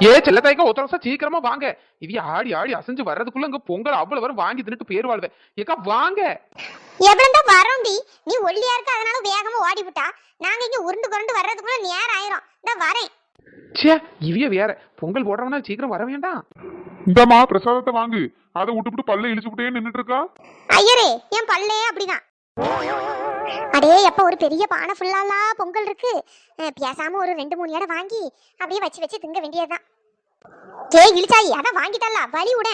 செல்லத்தாய்க்கா ஒருத்தர வருஷம் சீக்கிரமா வாங்க. இது ஆடி ஆடி அசைஞ்சு வர்றதுக்குள்ள இங்க பொங்கல் அவ்வளவு வரும் வாங்கி தின்னுட்டு பேருவாழ்வே. ஏக்கா வாங்க. எவ்வளவு வரோண்டி, நீ ஒல்லியா இருக்க அதனால வேகமா ஓடி விட்டா நாங்க இங்க உருண்டு புரண்டு வர்றதுக்குள்ள நேரம் ஆயிரும். இந்த வரேன். சே இவிய வேற பொங்கல் போடுறவனா சீக்கிரம் வர வேண்டாம். இந்தமா பிரசாதத்தை வாங்கு. அதை விட்டுவிட்டு பல்ல இழிச்சுக்கிட்டே நின்னுட்டு இருக்கா. ஐயரே என் பல்லே அப்படிதான். அடே எப்ப ஒரு பெரிய பானை ஃபுல்லாலா பொங்கல் இருக்கு. பேசாம ஒரு 2-3 எடை வாங்கி அப்படியே வச்சு வச்சு திங்க வேண்டியதுதான். இழிச்சாயி அதான் வாங்கிட்டல்ல வழி விட.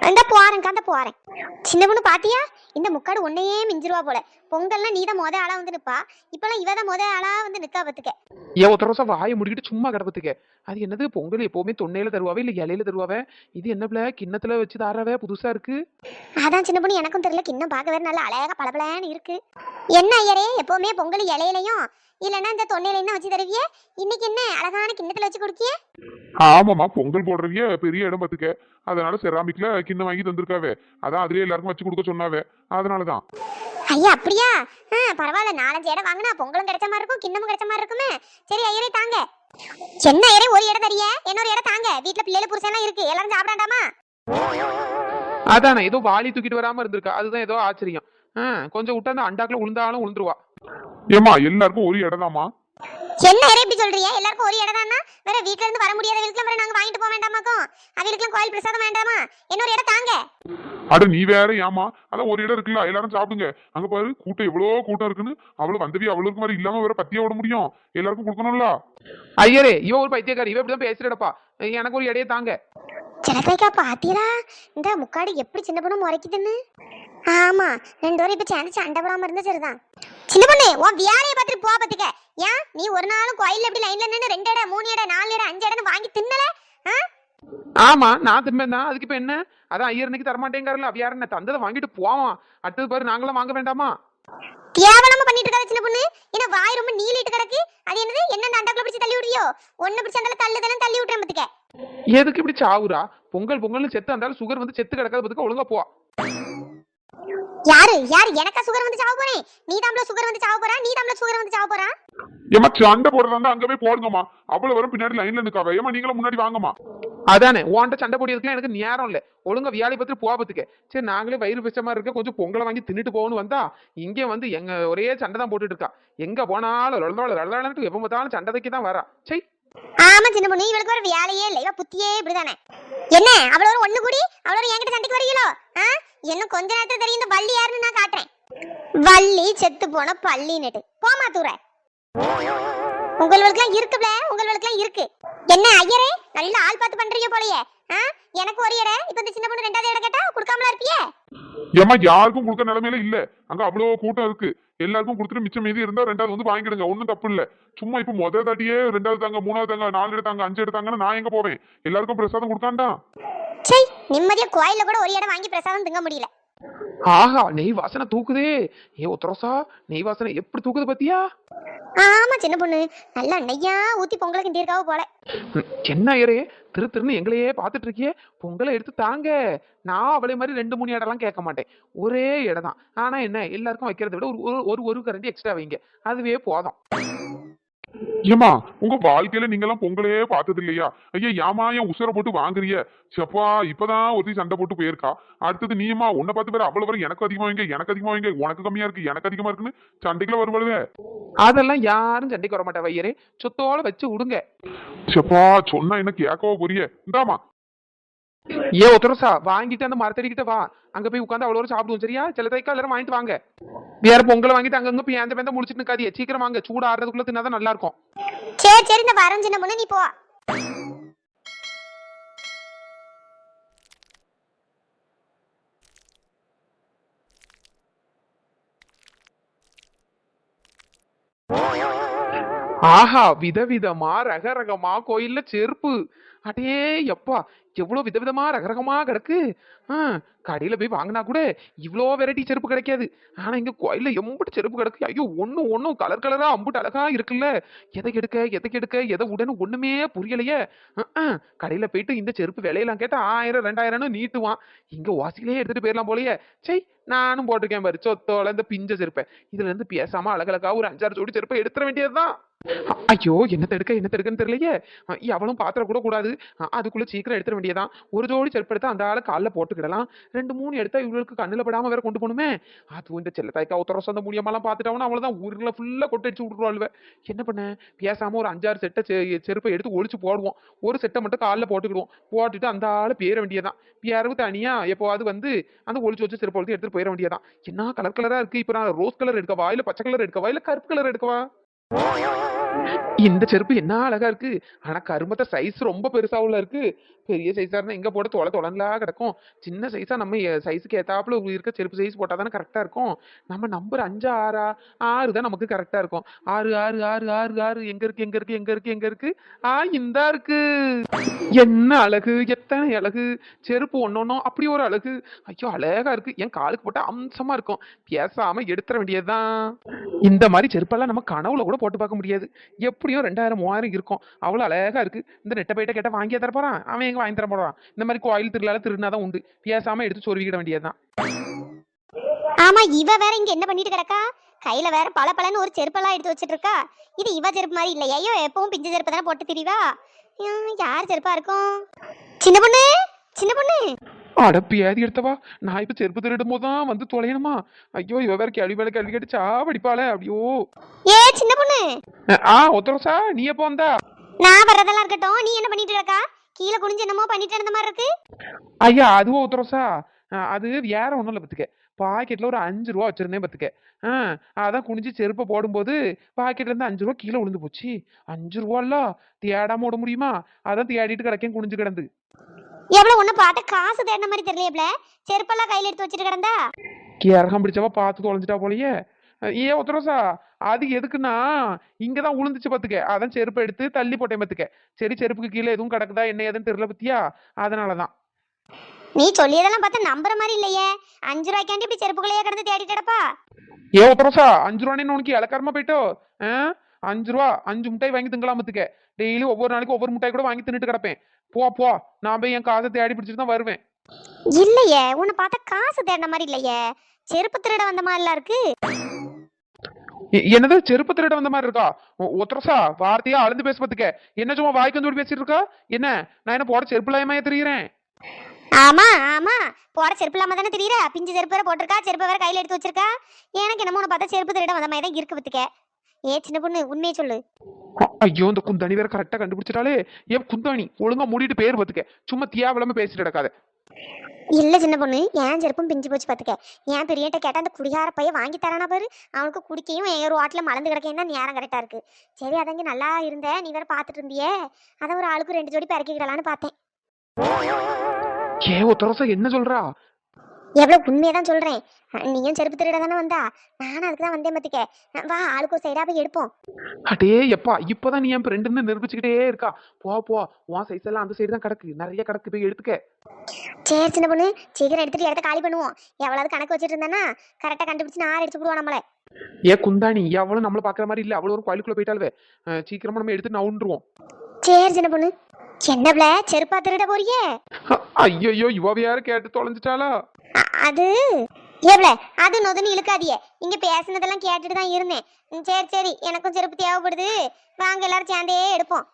அந்த போறேன். சின்ன பொண்ணு பாத்தியா, இந்த முக்காடு ஒன்னையே மிஞ்சிருவா போல. பொங்கல்னா நீதான் முத ஆளா வந்து நிப்பா, இப்பெல்லாம் இவதான் முத ஆளா வந்து நிக்கா பத்துக்க. ஒருத்தர வருஷம் வாயை முடிக்கிட்டு சும்மா கிடப்பத்துக்க. அது என்னது பொங்கல் எப்பவுமே தொன்னையில தருவாவே இல்ல இலையில தருவாவே? இது என்ன பிள்ளை கிண்ணத்துல வச்சு தாராவே புதுசா இருக்கு. அதான் சின்ன பொண்ணு எனக்கும் தெரியல, கிண்ணம் பார்க்க வேற நல்லா அழகா பளபளன்னு இருக்கு. என்ன ஐயரே எப்பவுமே பொங்கல் இலையிலையும் இல்லன்னா இந்த தொன்னையிலையும் தான் வச்சு தருவியே, இன்னைக்கு என்ன அழகான கிண்ணத்துல வச்சு கொடுக்கிய? ஆமாமா பொங்கல் போடுறவிய பெரிய இடம் பத்துக்க, அதனால செராமிக்ல கிண்ணம் வாங்கி தந்திருக்காவே. அதான் அதுலயே எல்லாருக்கும் வச்சு கொடுக்க சொன்னாவே, அதனாலதான். ஐயா அப்படியா? பரவாயில்ல, 4-5 இடம் வாங்கினா பொங்கலும் கிடைச்ச மாதிரி இருக்கும், கிண்ணமும் கிடைச்ச மாதிரி இருக்குமே. சரி ஐயரே தாங்க. என்ன ஐயரே ஒரு இடம் தரிய, இன்னொரு இடம் தாங்க. வீட்டுல பிள்ளைல புருஷன்லாம் இருக்கு, எல்லாரும் சாப்பிடாண்டாமா? அதானே ஏதோ வாளி தூக்கிட்டு வராம இருந்திருக்கா, அதுதான் ஏதோ ஆச்சரியம். கொஞ்சம் விட்டா அந்த அண்டாக்குல உளுந்தாலும் உளுந்துருவா. ஏமா எல்லாருக்கும் ஒரு இடம் தாமா. என்ன ஐயரே இப்படி சொல்றீங்க? எல்லாருக்கும் ஒரு இடம் தானா? வேற வீட்ல இருந்து வர முடியாத வீட்டுல நாங்க வாங்கிட்டு போக வேண்டாமாக்கும்? அவங்களுக்குலாம் கோயில் பிரசாதம் வேண்டாமா? இன்னொரு இடம் தாங்க. அட நீ வேற ஏமா, அதான் ஒரு இடம் இருக்குல்ல, எல்லாரும் சாப்பிடுங்க. அங்க பாரு கூட்டம் எவ்வளவு கூட்டம் இருக்குன்னு. அவ்வளவு வந்தவி அவ்வளவுக்கு மாதிரி இல்லாம வேற பத்தியா விட முடியும், எல்லாருக்கும் கொடுக்கணும்ல. ஐயரே இவ ஒரு பைத்தியக்காரி, இவ இப்படிதான் பேசுறடப்பா. எனக்கு ஒரு இடையே தாங்க. சிலத்தைக்கா பாத்தீங்களா இந்த முக்காடு எப்படி சின்ன பொண்ணு முறைக்குதுன்னு? ஆமா 2 பேரும் இப்ப சேர்ந்து சண்டை போடாம இருந்தா சரிதான். சின்ன பொண்ணு உன் வியாழைய பார்த்துட்டு போ பத்துக்க. ஏன் நீ ஒரு நாளும் கோயில்ல எப்படி லைன்ல நின்று 2 இடம் 3 இடம் 4 இடம் 5 இடம் வாங்கி தின்னல? ஆமா நான் திம்பேன், அதுக்கு இப்ப என்ன? அதான் ஐயர் இன்னைக்கு தரமாட்டேங்காருல, அவ யாரு தந்ததை வாங்கிட்டு போவான். அடுத்தது பாரு நாங்களாம் வாங்க வேண்டாமா? கேவலமா பண்ணிட்டு இருக்காத சின்ன பொண்ணு. என்ன வாய் ரொம்ப நீளிட்டு கிடக்கு. அது என்னது என்ன அண்டாக்குள்ள பிடிச்சி தள்ளி விடுறியோ? ஒண்ணு பிடிச்சி அந்தால தள்ளி விட்டுறேன் பத்துக்க. எதுக்கு இப்படி சாவுரா? பொங்கல்னு செத்து அந்தாலும் சுகர் வந்து செத்து கிடக்காத பத்துக்க, ஒழுங்கா போ. யாரு எனக்கா சுகர் வந்து சாவ போறேன்? நீ தாம்ல சுகர் வந்து சாவ போறா? நீ தாம்ல சுகர் வந்து சாவ போறா? ஏமா சண்டை போடுறதா அங்க போய் போடுங்கம்மா. அவ்வளவு வரும் பின்னாடி லைன்ல நிக்காவ. ஏமா நீங்களும் முன்னாடி வாங்கம்மா. அதானே உன்கிட்ட சண்டை போடியதுக்குலாம் எனக்கு நேரம் இல்ல. ஒழுங்கா வியாழி பத்திரி போபத்துக்க. சரி நாங்களே வயிறு பிச்ச மாதிரி இருக்க, கொஞ்சம் பொங்கலை வாங்கி தின்னுட்டு போகணும்னு வந்தா இங்கே வந்து எங்க ஒரே சண்டை தான் போட்டுட்டு இருக்கா. எங்க போனாலும் எப்ப பார்த்தாலும் சண்டைக்கு தான் வரா. சரி ஆமா சின்ன பொண்ணு, இவளுக்கு ஒரு வேலையே இல்ல, இவ புத்தியே இப்படிதானே. என்ன அவள ஒரு ஒண்ணு கூடி அவள ஒரு என்கிட்ட சண்டைக்கு வரீங்களோ? இன்னும் கொஞ்ச நேரத்துல தெரியும் இந்த வள்ளி யாருன்னு நான் காட்டுறேன். வள்ளி செத்து போன பள்ளி நெட்டு போமா தூர. உங்களுக்கு இருக்கு. என்ன ஐயரே நல்ல ஆள் பார்த்து பண்றீங்க போலயே. எனக்கு ஒரு இடம், இப்ப இந்த சின்ன பொண்ணு 2வது இடம் கேட்டா கொடுக்காமலா இருப்பியே? ஏமா யாருக்கும் கொடுக்க நிலைமையில இல்ல, அங்க அவ்வளவு கூட்டம் இருக்கு. எல்லாருக்கும் கொடுத்துட்டு மிச்சம் மீதி இருந்தா 2வது வந்து வாங்கிடுங்க, ஒன்னும் தப்பு இல்ல. சும்மா இப்ப முதல் தாட்டியே 2வது தாங்க 3வது தாங்க 4 எடுத்தாங்க 5 எடுத்தாங்கன்னு நான் எங்க போவேன்? எல்லாருக்கும் பிரசாதம் கொடுக்காண்டா? சரி நிம்மதியா கோயில்ல கூட ஒரு இடம் வாங்கி பிரசாதம் திங்க முடியல. ஆஹா நெய் வாசனை தூக்குதே. ஒத்தரோசா நெய் வாசனை எப்படி தூக்குது பத்தியா? ஆமா சின்ன பொண்ணு நல்லா நெய்யா ஊத்தி பொங்கலை கிண்டியிருக்காவ போல. என்ன ஐயரே திருன்னு எங்களையே பாத்துட்டு இருக்கியே, பொங்கலை எடுத்து தாங்க. நான் அவளே மாதிரி 2-3 இடம்லாம் கேட்க மாட்டேன், ஒரே இடம் தான். ஆனா என்ன எல்லாருக்கும் வைக்கிறத விட ஒரு கரண்டி எக்ஸ்ட்ரா வைங்க, அதுவே போதும். ஏமா உங்க வாழ்க்கையில நீங்க எல்லாம் பொங்கலையே பார்த்தது இல்லையா? ஐயா ஏமா என் உசுர போட்டு வாங்குறிய? சப்பா இப்பதான் ஒருத்தி சண்டை போட்டு போயிருக்கா. அடுத்தது நீமா உன்னை பார்த்து பேர் அவ்வளவு வரும், எனக்கு அதிகமா வைங்க, உனக்கு கம்மியா இருக்கு எனக்கு அதிகமா இருக்குன்னு சண்டைக்குள்ள வருவாளுவே. அதெல்லாம் யாரும் சண்டைக்கு வர மாட்டா ஐயரே, சொத்தோட வச்சு விடுங்க. சப்பா சொன்னா என்ன கேட்கவோ புரிய. இந்தாமா ஒத்தரசா வாங்கிட்டு அந்த மரத்தடிக்கிட்ட வா, அங்க போய் உட்காந்து அவ்வளோ சாப்பிடுவோம் சரியா? சில தைக்கா எல்லாரும் வாங்கிட்டு வாங்க. வேற பொங்கலை வாங்கிட்டு அங்கங்க போய் அந்த பேந்த முடிச்சிட்டு இருக்காதியே, சீக்கிரம் வாங்க, சூடு ஆடுறதுக்குள்ள தின்னாதான் நல்லா இருக்கும். சரி இந்த வரம் சின்ன பொண்ணு நீ போ. ஆஹா விதவிதமா ரகரகமா கோயில்ல செருப்பு. அடே எப்பா எவ்வளவு விதவிதமா ரகரகமா கிடக்கு. கடையில போய் வாங்கினா கூட இவ்வளோ வெரைட்டி செருப்பு கிடைக்காது. ஆனா இங்க கோயில்ல எம்பிட்டு செருப்பு கிடக்கு. ஐயோ ஒன்னும் கலர் கலரா அம்புட்டு அழகா இருக்குல்ல. எதை எடுக்க எதை உடனே ஒண்ணுமே புரியலையே. கடையில போயிட்டு இந்த செருப்பு விலையெல்லாம் கேட்டா 1000-2000 நீட்டுவான். இங்க வாசிலே எடுத்துட்டு போயிடலாம் போலயே. சரி நானும் போட்டிருக்கேன் பாரு சொத்தோல இந்த பிஞ்ச செருப்பை. இதுல இருந்து பேசாம அழகழகா ஒரு 5-6 ஜோடி செருப்பை எடுத்துட வேண்டியதுதான். ஐயோ என்ன தடுக்கன்னு தெரியலையே. அவளும் பாத்திர கூட கூடாது. அதுக்குள்ள சீக்கிரம் எடுத்துட வேண்டியதான். ஒரு ஜோடி செருப்பு எடுத்தா அந்த ஆளை காலில் போட்டுக்கிடலாம். 2 3 எடுத்தா இவங்களுக்கு கண்ணுல படாம வேற கொண்டு போகணுமே. அதுவும் இந்த செல்ல தாய்க்கா உத்தர சொந்த மூலியமாலாம் பார்த்துட்டாவும் அவ்வளவுதான், ஊர்ல ஃபுல்லா கொட்டடிச்சு விட்டுருவாள்வ. என்ன பண்ண, பேசாம ஒரு 5 6 செட்டை செருப்பை எடுத்து ஒளிச்சு போடுவோம். ஒரு செட்டை மட்டும் காலில் போட்டுக்கிடுவோம். போட்டுட்டு அந்த ஆளை பேர வேண்டியதான். பேரவு தனியா எப்போவாது வந்து அந்த ஒளிச்சு வச்சு செருப்பை எடுத்துட்டு போயிட வேண்டியதான். என்ன கலர் கலரா இருக்கு. இப்ப நான் ரோஸ் கலர் எடுக்கவா, இல்ல பச்சை கலர் எடுக்கவா, இல்ல கருப்பு கலர் எடுக்கவா? இந்த செருப்பு என்ன அழகா இருக்கு. ஆனா கருமத்த சைஸ் ரொம்ப பெருசாவுல இருக்கு. பெரிய சைஸா இருந்தா எங்க போட தொலன்லா கிடக்கும். சின்ன சைஸா நம்ம சைஸுக்கு ஏத்தாப்புல இருக்க செருப்பு சைஸ் போட்டா தானே கரெக்டா இருக்கும். நம்ம நம்பர் 5 6 6 தான் நமக்கு கரெக்டா இருக்கும். 6 6 6 6 6 எங்க இருக்கு. இந்தா இருக்கு. என்ன அழகு, எத்தனை அழகு. செருப்பு ஒன்னொன்னும் அப்படி ஒரு அழகு. ஐயோ அழகா இருக்கு. என் காலுக்கு போட்டா அம்சமா இருக்கும். பேசாம எடுத்துற வேண்டியதுதான். இந்த மாதிரி செருப்பெல்லாம் நம்ம கனவுல கூட போட்டு பார்க்க முடியாது. எப்படியும் 2000 3000 இருக்கும். அவ்வளவு அழகா இருக்கு. இந்த நெட்ட பையிட்ட கேட்டா வாங்கியா தர போறான். அவன் எங்க வாங்கி தர போறான். இந்த மாதிரி கோயில் திருவிழால திருநாதான் உண்டு. பேசாம எடுத்து சொருவிக்கிட வேண்டியதுதான். ஆமா, இவ வேற இங்க என்ன பண்ணிட்டு கிடக்கா? கையில வேற பளபளன்னு ஒரு செருப்பெல்லாம் எடுத்து வச்சிட்டு இருக்கா. இது இவ செருப்பு மாதிரி இல்லையா? ஐயோ, எப்பவும் பிஞ்சு செருப்பு தானே போட்டு திரிவா. யார் செருப்பா இருக்கும்? சின்ன பொண்ணு, சின்ன பொண்ணு. அட பியாதி எடுத்தவா. நான் இப்ப செருப்பு திருடும் போதுதான் வந்து தொலையணுமா? ஐயோ இவ வேற கேள்வி மேல கேள்வி கேட்டு சாவடிப்பாளே. அப்படியோ. ஏ சின்ன பொண்ணு. ஒத்தரசா நீ எப்போ வந்தா? நான் வர்றதெல்லாம் இருக்கட்டும், நீ என்ன பண்ணிட்டு இருக்கா? கீழே குனிஞ்சு என்னமோ பண்ணிட்டு இருந்த மாதிரி இருக்கு. ஐயா அதுவும் ஒத்தரசா. அது வேற ஒண்ணும் இல்ல பத்துக்க. பாக்கெட்ல ஒரு 5 ரூபா வச்சிருந்தேன் பத்துக்க. அதான் குனிஞ்சு செருப்பை போடும்போது பாக்கெட்ல இருந்து 5 ரூபா கீழே விழுந்து போச்சு. 5 ரூபால தேடாம விட முடியுமா? அதான் தேடிட்டு கிடக்கேன் குனிஞ்சு கிடந்து. எவ்வளவு ஒண்ணு பார்த்த காசு தேடின மாதிரி தெரியல. செருப்பெல்லாம் கையில எடுத்து வச்சிட்டு கிடந்தா கேரகம் பிடிச்சவா பார்த்து தொலைஞ்சிட்டா போலயே. ஏன் ஒத்தரோசா, அது எதுக்குன்னா இங்கதான் உளுந்துச்சு பத்துக்க. அதான் செருப்பு எடுத்து தள்ளி போட்டேன் பத்துக்க. சரி செருப்புக்கு கீழே எதுவும் கிடக்குதா என்ன ஏதுன்னு தெரியல பத்தியா, அதனாலதான். நீ சொல்லியதெல்லாம் பார்த்தா நம்புற மாதிரி இல்லையே. 5 ரூபாய்க்காண்டி இப்படி செருப்புகளையே கிடந்து தேடிட்டு கிடப்பா. ஏன் ஒத்தரோசா 5 ரூபான்னு உனக்கு இலக்காரமா போயிட்டோ? 5 ரூபா 5 முட்டாய் வாங்கி திங்கலாம் பத்துக்க. டெய்லி ஒவ்வொரு நாளைக்கு ஒவ்வொரு முட்டாய் கூட வாங்கி தின்னுட்டு கிடப்பேன். போ நான் போய் என் காசை தேடி பிடிச்சிட்டு தான் வருவேன். இல்லையே, உன்னை பார்த்தா காசு தேடின மாதிரி இல்லையே. செருப்பு திருட வந்த மாதிரிலாம் இருக்கு. என்னது செருப்பு திருட வந்த மாதிரி இருக்கா? ஒத்தரசா வார்த்தையா அளந்து பேச பத்துக்க. என்ன சும்மா வாய்க்கு வந்து பேசிட்டு இருக்கா என்ன? நான் என்ன போட செருப்பு இல்லாம தெரியுறேன்? ஆமா ஆமா, போற செருப்பு இல்லாம தானே தெரியுற. பிஞ்சு செருப்பு வேற போட்டிருக்கா, செருப்பு வேற கையில எடுத்து வச்சிருக்கா. எனக்கு என்னமோ உன்னை பார்த்தா செருப்பு திருட வந்த மாதிரி தான் இருக்கு பத்துக்க. ஏ சின்ன பொண்ணு, உண்மையை சொல்லு. ஐயோ இந்த குந்தாணி வேற கரெக்டா கண்டுபிடிச்சிட்டாலே. ஏன் குந்தாணி ஒழுங்கா மூடிட்டு பேர் பத்துக்க. சும்மா தியாவில்லாம பேசிட்டு கிடக்காத. இல்ல சின்ன பொண்ணு, ஏன் செருப்பும் பிஞ்சு போச்சு பாத்துக்க. ஏன் பெரியட்ட கேட்டா அந்த குடிகார பைய வாங்கி தரானா பாரு. அவனுக்கு குடிக்கையும் ஒரு வாட்டில மலர்ந்து கிடக்கேன் தான் நேரம் கரெக்டா இருக்கு. சரி அதங்க நல்லா இருந்த, நீ வேற பாத்துட்டு இருந்தியே, அதான் ஒரு ஆளுக்கு 2 ஜோடி பறக்கிக்கிடலான்னு பார்த்தேன். ஏ ஒத்தரசா என்ன சொல்றா? எவ்வளவு உண்மையதான் சொல்றேன். நீயும் செருப்பு திருட தானே வந்தா, நானும் அதுக்குதான் வந்தேன் பத்துக்க. வா ஆளுக்கு ஒரு சைடா போய் எடுப்போம். அடே எப்பா இப்பதான் நீ என் ஃப்ரெண்டு நிரூபிச்சுக்கிட்டே இருக்கா. போ உன் சைஸ் எல்லாம் அந்த சைடு தான் கிடக்கு, நிறைய கிடக்கு, போய் எடுத்துக்க. சரி சின்ன பொண்ணு, சீக்கிரம் எடுத்துட்டு இடத்த காலி பண்ணுவோம். எவ்வளவு கணக்கு வச்சிட்டு இருந்தானா கரெக்டா கண்டுபிடிச்சு நான் அடிச்சு விடுவோம் நம்மள. ஏ குந்தாணி எவ்வளவு நம்மள பாக்குற மாதிரி இல்ல. அவ்வளவு ஒரு கோயிலுக்குள்ள போயிட்டாலுவே. சீக்கிரமா நம்ம எடுத்து நவுண்டுருவோம். சரி சின்ன பொண்ணு. என்னப்ல செருப்பா திருட போறியே? ஐயோ இவ யாரு கேட்டு தொலைஞ்சிட்டாளா? அது ஏவ்ல, அது நொதுன்னு இழுக்காதியே. இங்க பேசினதெல்லாம் கேட்டுட்டு தான் இருந்தேன். சரி எனக்கும் செருப்பு தேவைப்படுது, வாங்க எல்லாரும் சேர்ந்தே எடுப்போம்.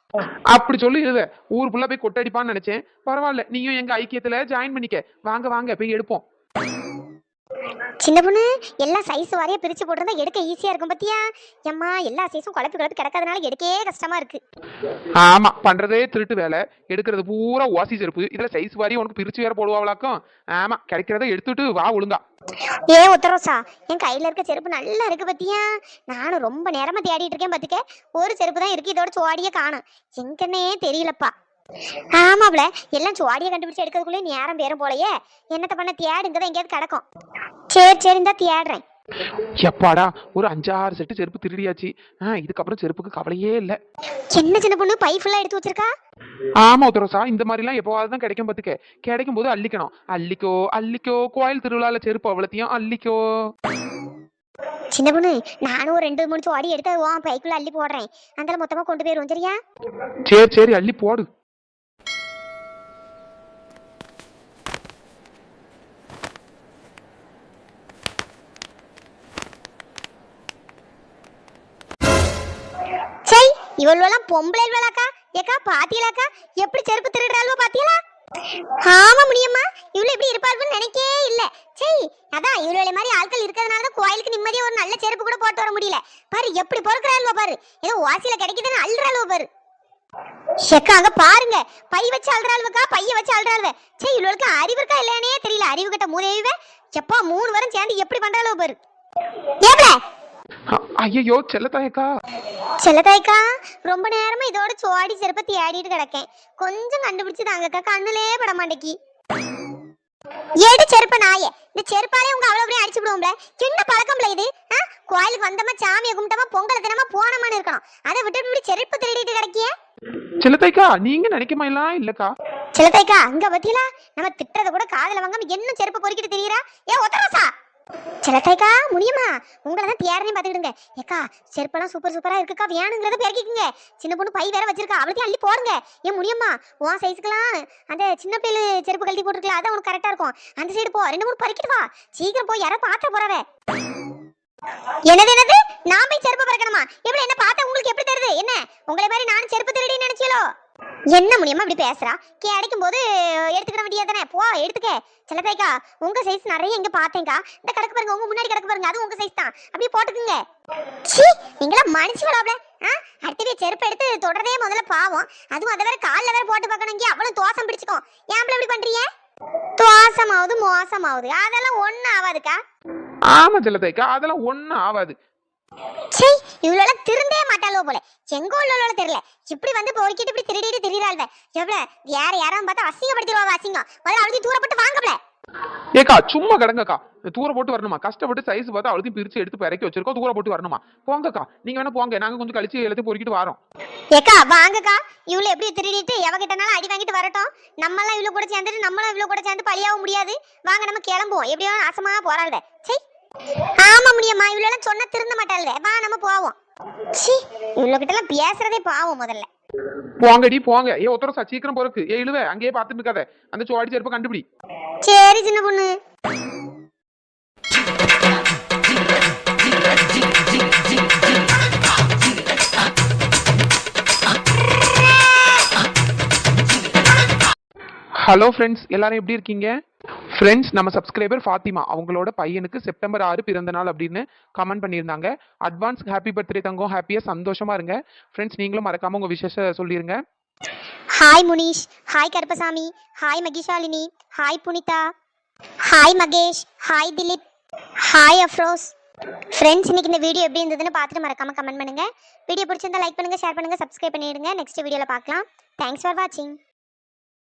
அப்படி சொல்லி எழுத ஊர் ஃபுல்லா போய் கொட்டடிப்பான்னு நினைச்சேன். பரவாயில்ல, நீயும் எங்க ஐக்கியத்துல ஜாயின் பண்ணிக்க. வாங்க போய் எடுப்போம். சின்ன பொண்ணு, எல்லாம் சைஸ் வாரியா பிரிச்சு போட்டிருந்தா எடுக்க ஈஸியா இருக்கும் பத்தியா. எம்மா எல்லா சைஸும் குழப்பி கிடக்காதனால எடுக்கவே கஷ்டமா இருக்கு. ஆமா, பண்றதே திருட்டு வேலை. எடுக்கிறது பூரா ஓசி செருப்பு. இதுல சைஸ் வாரி உனக்கு பிரிச்சு வேற போடுவாங்களாக்கும். ஆமா, கிடைக்கிறத எடுத்துட்டு வா ஒழுங்கா. ஏ உத்தரோசா, என் கையில இருக்க செருப்பு நல்லா இருக்கு பத்தியா. நானும் ரொம்ப நேரமா தேடிட்டு இருக்கேன் பத்துக்க. ஒரு செருப்பு தான் இருக்கு, இதோட சுவாடியே காணும். எங்கன்னே தெரியலப்பா. ஆமாப்ல, எல்லாம் சுவாடியை கண்டுபிடிச்சு எடுக்கிறதுக்குள்ளே நேரம் பேரும் போலயே. என்னத்த பண்ண, தேடுங்கதான் எங்கேயாவது கிடக்கும். சரி இந்த தேடுறேன். எப்பாடா ஒரு 5 6 செட்டு செருப்பு திருடியாச்சு. இதுக்கப்புறம் செருப்புக்கு கவலையே இல்ல. என்ன சின்ன பொண்ணு பை ஃபுல்லா எடுத்து வச்சிருக்கா? ஆமா உத்தரசா, இந்த மாதிரி எல்லாம் எப்பவாவது தான் கிடைக்கும் பத்துக்க. கிடைக்கும் போது அள்ளிக்கணும். அள்ளிக்கோ கோயில் திருவிழால செருப்பு அவ்வளத்தையும் அள்ளிக்கோ. சின்ன பொண்ணு, நானும் ஒரு 2 3 சுவாடி எடுத்து பைக்குள்ள அள்ளி போடுறேன். அந்த மொத்தமா கொண்டு போயிருவோம் சரியா? சரி அள்ளி போடு. சே இவ்வளோலாம் பொம்பளை இவ்வளோக்கா ஏக்கா பாத்தியலாக்கா எப்படி செருப்பு திருடுறாளோ பாத்தியலா? ஆமா முடியுமா, இவ்வளவு இப்படி இருப்பாள்னு நினைக்கே இல்ல. சரி அதான் இவ்வளவு மாதிரி ஆட்கள் இருக்கிறதுனால தான் கோயிலுக்கு நிம்மதியா ஒரு நல்ல செருப்பு கூட போட்டு வர முடியல. பாரு எப்படி பொறுக்கிறாள்வோ பாரு, ஏதோ வாசியில கிடைக்குதுன்னு அல்றாள்வோ பாரு. ஷெக்கா அங்க பாருங்க, பை வச்சு அல்றாள்வக்கா, பைய வச்சு அல்றாள்வ. சரி இவ்வளவுக்கு அறிவு இருக்கா இல்லையானே தெரியல. அறிவு கட்ட மூதேவிவ எப்பா 3 வாரம் சேர்ந்து எப்படி பண்றாளோ பாரு. ஏப்ல ஐயோ செல்லத்தாயக்கா. செல்லதாய்க்கா, ரொம்ப நேரமா இதோட சோடி செருப்பை தேடிட்டு கிடக்கேன். கொஞ்சம் கண்டுபிடிச்சு தாங்கக்கா, கண்ணுலே பட மாட்டேக்கி. ஏடு செருப்ப நாயே, இந்த செருப்பாலே உங்க அவ்வளவு அடிச்சு விடுவோம்ல. என்ன பழக்கம்ல இது? கோயிலுக்கு வந்தமா சாமியை கும்பிட்டமா பொங்கல் தினமா போனமான்னு இருக்கணும். அதை விட்டு இப்படி செருப்பு திருடிட்டு கிடக்கிய. செல்லத்தாய்க்கா நீங்க நினைக்கமா இல்லக்கா. செல்லதாய்க்கா அங்க பத்தியலா நம்ம திட்டுறத கூட காதுல வாங்காம என்ன செருப்பு பொறுக்கிட்டு தெரியுறா? ஏ ஒத்தரசா செல்லத்தாய்க்கா முடியுமா, உங்களை தான் தேரனையும் பாத்துக்கிடுங்க. ஏக்கா செருப்பெல்லாம் சூப்பரா இருக்குக்கா, வேணுங்கிறத பெருக்கிக்குங்க. சின்ன பொண்ணு பை வேற வச்சிருக்கா, அவளுக்கு அள்ளி போடுங்க. ஏன் முடியுமா, உன் சைஸ்க்குலாம் அந்த சின்ன பிள்ளை செருப்பு கழட்டி போட்டுருக்கலாம், அதான் உனக்கு கரெக்டா இருக்கும். அந்த சைடு போ, 2 3 பறிக்கிட்டு வா. சீக்கிரம் போய் யாராவது பாத்திர போறவே. என்னது நான் போய் செருப்பு பறக்கணுமா? எப்படி என்ன பார்த்தா உங்களுக்கு எப்படி தெரியுது? என்ன உங்களை மாதிரி நானும் செருப்பு திருடி நினைச்சீங்களோ? என்ன முடியுமா இப்படி பேசுறா? கிடைக்கும் போது எடுத்துக்கிட வேண்டியதானே, போ எடுத்துக்க. செல்லத்தாய்க்கா உங்க சைஸ் நிறைய இங்க பார்த்தேங்க்கா. இந்த கிடக்கு பாருங்க, உங்க முன்னாடி கிடக்கு பாருங்க, அது உங்க சைஸ் தான். அப்படியே போட்டுக்குங்க. சீ நீங்களா மனுச்சு விடாப்ல. அடுத்தவே செருப்பு எடுத்து தொடர்றதே முதல்ல பாவம். அதுவும் அதை வேற காலில் வேற போட்டு பார்க்கணும். அவ்வளவு தோசம் பிடிச்சுக்கும். ஏன் இப்படி பண்றீங்க? தோசமாவது மோசமாவது அதெல்லாம் ஒன்னும் ஆகாதுக்கா. ஆமா செல்லத்தாய்க்கா அதெல்லாம் ஒண்ணும் ஆகாது. சரி இவ்வளவு திருந்தே மாட்டாளோ போல. எங்க உள்ளவளோ தெரியல, இப்படி வந்து பொறுக்கிட்டு இப்படி திருடிட்டு திரிறாள்வ. எவ்வளவு வேற யாரும் பார்த்தா அசிங்கப்படுத்திடுவா. அசிங்கம் முதல்ல அவளுக்கு தூரப்பட்டு வாங்கல. ஏக்கா சும்மா கிடங்கக்கா, தூர போட்டு வரணுமா? கஷ்டப்பட்டு சைஸ் பார்த்து அவளுக்கு பிரிச்சு எடுத்து இறக்கி வச்சிருக்கோம், தூர போட்டு வரணுமா? போங்கக்கா நீங்க வேணா போங்க, நாங்க கொஞ்சம் கழிச்சு எல்லாத்தையும் பொறுக்கிட்டு வரோம். ஏக்கா வாங்கக்கா, இவ்வளவு எப்படி திருடிட்டு எவகிட்டனாலும் அடி வாங்கிட்டு வரட்டும். நம்மளாம் இவ்வளவு கூட சேர்ந்துட்டு நம்மளும் இவ்வளவு கூட சேர்ந்து பழியாவும் முடியாது. வாங்க நம்ம கிளம்புவோம். எப்படியோ நாசமா போறாள்வ. சரி ஆமா முடியுமா, இவ்வளவு சொன்னா திருந்த மாட்டாள்வ. வா நம்ம போவோம். சி இவ்வளவு கிட்ட எல்லாம் பேசுறதே பாவம். முதல்ல போங்கடி போங்க. ஏ ஒருத்தர சீக்கிரம் பொறுக்கு. ஏ இழுவ அங்கேயே பார்த்துட்டு இருக்காத, அந்த சோடி செருப்பை கண்டுபிடி. சரி சின்ன பொண்ணு. ஹலோ ஃப்ரெண்ட்ஸ், எல்லாரும் எப்படி இருக்கீங்க? ஃப்ரெண்ட்ஸ் நம்ம சப்ஸ்கிரைபர் ஃபாத்திமா அவங்களோட பையனுக்கு செப்டம்பர் 6 பிறந்த நாள் அப்படின்னு கமெண்ட் பண்ணியிருந்தாங்க. அட்வான்ஸ் ஹாப்பி பர்த்டே தங்கம், ஹாப்பியாக சந்தோஷமா இருங்க. ஃப்ரெண்ட்ஸ் நீங்களும் மறக்காம உங்க விஷேஷ சொல்லிருங்க. Hi Munish, hi Karuppasamy, hi Mahishalini, hi Punitha, hi Mahesh, hi Dileep, hi Afroz. Friends இன்னைக்கு இந்த வீடியோ எப்படி இருந்ததுன்னு பார்த்துட்டு மறக்காம கமெண்ட் பண்ணுங்க. வீடியோ பிடிச்சிருந்தா லைக் பண்ணுங்க, ஷேர் பண்ணுங்க, சப்ஸ்கிரைப் பண்ணிடுங்க. நெக்ஸ்ட் வீடியோல பார்க்கலாம். தேங்க்ஸ் ஃபார் வாட்சிங்.